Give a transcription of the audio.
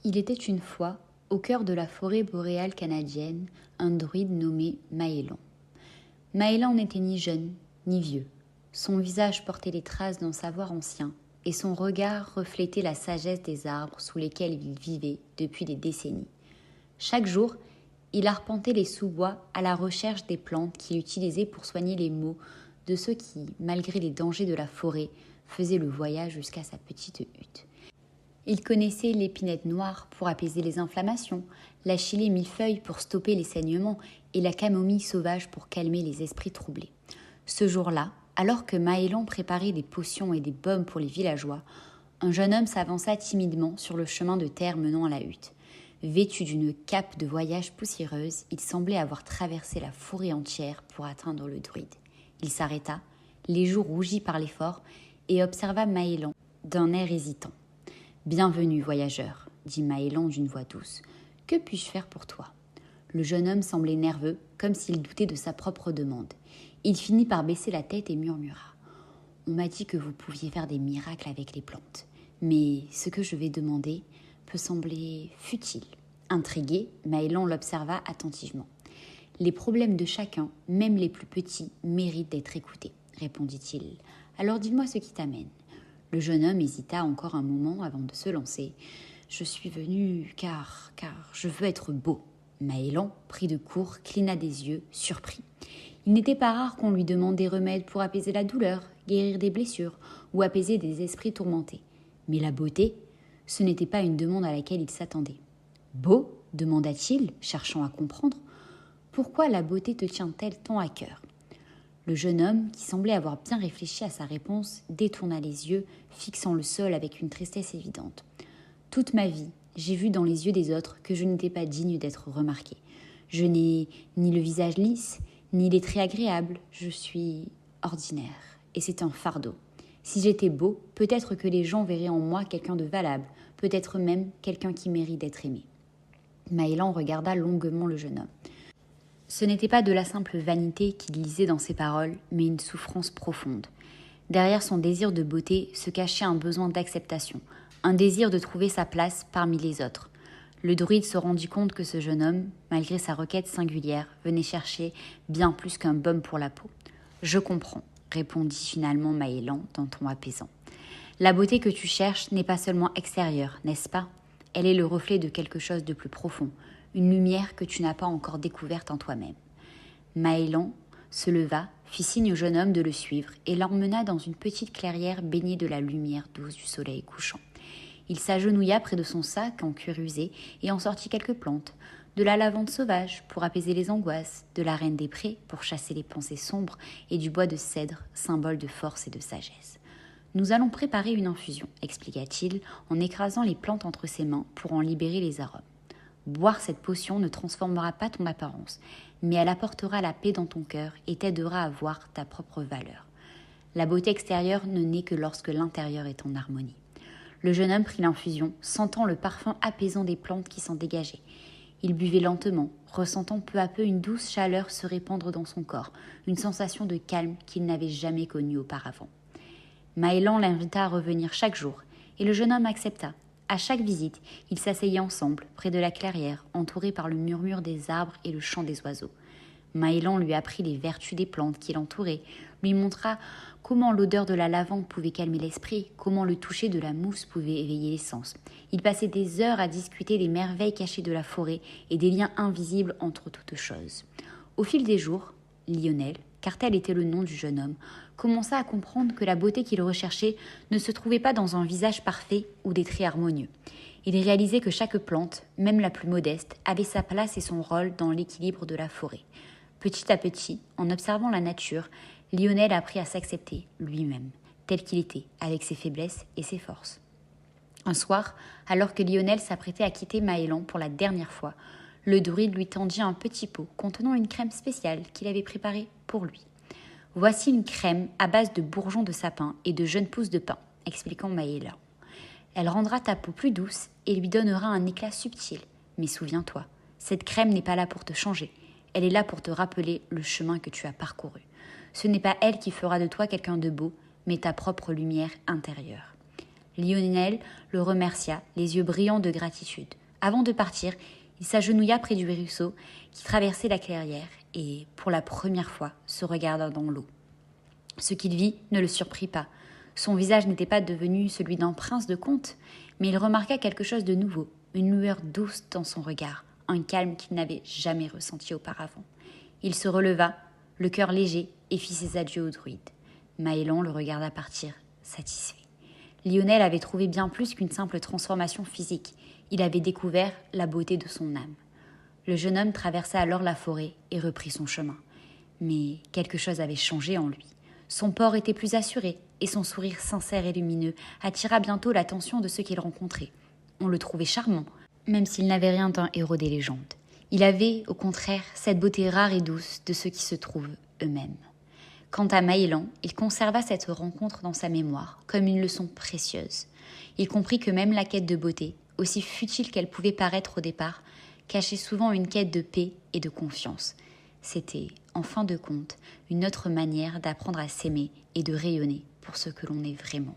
Il était une fois, au cœur de la forêt boréale canadienne, un druide nommé Maëlan. Maëlan n'était ni jeune, ni vieux. Son visage portait les traces d'un savoir ancien, et son regard reflétait la sagesse des arbres sous lesquels il vivait depuis des décennies. Chaque jour, il arpentait les sous-bois à la recherche des plantes qu'il utilisait pour soigner les maux de ceux qui, malgré les dangers de la forêt, faisaient le voyage jusqu'à sa petite hutte. Il connaissait l'épinette noire pour apaiser les inflammations, la chilée millefeuille pour stopper les saignements et la camomille sauvage pour calmer les esprits troublés. Ce jour-là, alors que Maëlan préparait des potions et des baumes pour les villageois, un jeune homme s'avança timidement sur le chemin de terre menant à la hutte. Vêtu d'une cape de voyage poussiéreuse, il semblait avoir traversé la forêt entière pour atteindre le druide. Il s'arrêta, les joues rougies par l'effort, et observa Maëlan d'un air hésitant. « Bienvenue, voyageur, » dit Maëlan d'une voix douce. « Que puis-je faire pour toi ?» Le jeune homme semblait nerveux, comme s'il doutait de sa propre demande. Il finit par baisser la tête et murmura. « On m'a dit que vous pouviez faire des miracles avec les plantes. Mais ce que je vais demander peut sembler futile. » Intrigué, Maëlan l'observa attentivement. « Les problèmes de chacun, même les plus petits, méritent d'être écoutés, » répondit-il. « Alors dis-moi ce qui t'amène. » Le jeune homme hésita encore un moment avant de se lancer. « Je suis venu car je veux être beau. » Maëlan, pris de court, cligna des yeux, surpris. Il n'était pas rare qu'on lui demande des remèdes pour apaiser la douleur, guérir des blessures ou apaiser des esprits tourmentés. Mais la beauté, ce n'était pas une demande à laquelle il s'attendait. « Beau ?» demanda-t-il, cherchant à comprendre. « Pourquoi la beauté te tient-elle tant à cœur ?» Le jeune homme, qui semblait avoir bien réfléchi à sa réponse, détourna les yeux, fixant le sol avec une tristesse évidente. « Toute ma vie, j'ai vu dans les yeux des autres que je n'étais pas digne d'être remarqué. Je n'ai ni le visage lisse, ni les traits agréables. Je suis ordinaire, et c'est un fardeau. Si j'étais beau, peut-être que les gens verraient en moi quelqu'un de valable, peut-être même quelqu'un qui mérite d'être aimé. » Maëlan regarda longuement le jeune homme. Ce n'était pas de la simple vanité qu'il lisait dans ses paroles, mais une souffrance profonde. Derrière son désir de beauté se cachait un besoin d'acceptation, un désir de trouver sa place parmi les autres. Le druide se rendit compte que ce jeune homme, malgré sa requête singulière, venait chercher bien plus qu'un baume pour la peau. « Je comprends », répondit finalement Maëlan d'un ton apaisant. « La beauté que tu cherches n'est pas seulement extérieure, n'est-ce pas ? Elle est le reflet de quelque chose de plus profond, une lumière que tu n'as pas encore découverte en toi-même. » Maëlan se leva, fit signe au jeune homme de le suivre et l'emmena dans une petite clairière baignée de la lumière douce du soleil couchant. Il s'agenouilla près de son sac en cuir usé et en sortit quelques plantes, de la lavande sauvage pour apaiser les angoisses, de la reine des prés pour chasser les pensées sombres et du bois de cèdre, symbole de force et de sagesse. « Nous allons préparer une infusion, » expliqua-t-il en écrasant les plantes entre ses mains pour en libérer les arômes. Boire cette potion ne transformera pas ton apparence, mais elle apportera la paix dans ton cœur et t'aidera à voir ta propre valeur. La beauté extérieure ne naît que lorsque l'intérieur est en harmonie. Le jeune homme prit l'infusion, sentant le parfum apaisant des plantes qui s'en dégageaient. Il buvait lentement, ressentant peu à peu une douce chaleur se répandre dans son corps, une sensation de calme qu'il n'avait jamais connue auparavant. Maëlan l'invita à revenir chaque jour, et le jeune homme accepta. À chaque visite, ils s'asseyaient ensemble, près de la clairière, entourés par le murmure des arbres et le chant des oiseaux. Maëlan lui apprit les vertus des plantes qui l'entouraient, lui montra comment l'odeur de la lavande pouvait calmer l'esprit, comment le toucher de la mousse pouvait éveiller les sens. Il passait des heures à discuter des merveilles cachées de la forêt et des liens invisibles entre toutes choses. Au fil des jours, Lionel, car tel était le nom du jeune homme, commença à comprendre que la beauté qu'il recherchait ne se trouvait pas dans un visage parfait ou des traits harmonieux. Il réalisait que chaque plante, même la plus modeste, avait sa place et son rôle dans l'équilibre de la forêt. Petit à petit, en observant la nature, Lionel apprit à s'accepter lui-même, tel qu'il était, avec ses faiblesses et ses forces. Un soir, alors que Lionel s'apprêtait à quitter Maëlan pour la dernière fois, le druide lui tendit un petit pot contenant une crème spéciale qu'il avait préparée pour lui. « Voici une crème à base de bourgeons de sapin et de jeunes pousses de pin, » expliquant Maëlan. « Elle rendra ta peau plus douce et lui donnera un éclat subtil. Mais souviens-toi, cette crème n'est pas là pour te changer. Elle est là pour te rappeler le chemin que tu as parcouru. Ce n'est pas elle qui fera de toi quelqu'un de beau, mais ta propre lumière intérieure. » Lionel le remercia, les yeux brillants de gratitude. Avant de partir, il s'agenouilla près du ruisseau qui traversait la clairière et, pour la première fois, se regarda dans l'eau. Ce qu'il vit ne le surprit pas. Son visage n'était pas devenu celui d'un prince de conte, mais il remarqua quelque chose de nouveau, une lueur douce dans son regard, un calme qu'il n'avait jamais ressenti auparavant. Il se releva, le cœur léger, et fit ses adieux au druide. Maëlan le regarda partir, satisfait. Lionel avait trouvé bien plus qu'une simple transformation physique. Il avait découvert la beauté de son âme. Le jeune homme traversa alors la forêt et reprit son chemin. Mais quelque chose avait changé en lui. Son port était plus assuré et son sourire sincère et lumineux attira bientôt l'attention de ceux qu'il rencontrait. On le trouvait charmant, même s'il n'avait rien d'un héros des légendes. Il avait, au contraire, cette beauté rare et douce de ceux qui se trouvent eux-mêmes. Quant à Maëlan, il conserva cette rencontre dans sa mémoire comme une leçon précieuse. Il comprit que même la quête de beauté, aussi futile qu'elle pouvait paraître au départ, cachait souvent une quête de paix et de confiance. C'était, en fin de compte, une autre manière d'apprendre à s'aimer et de rayonner pour ce que l'on est vraiment.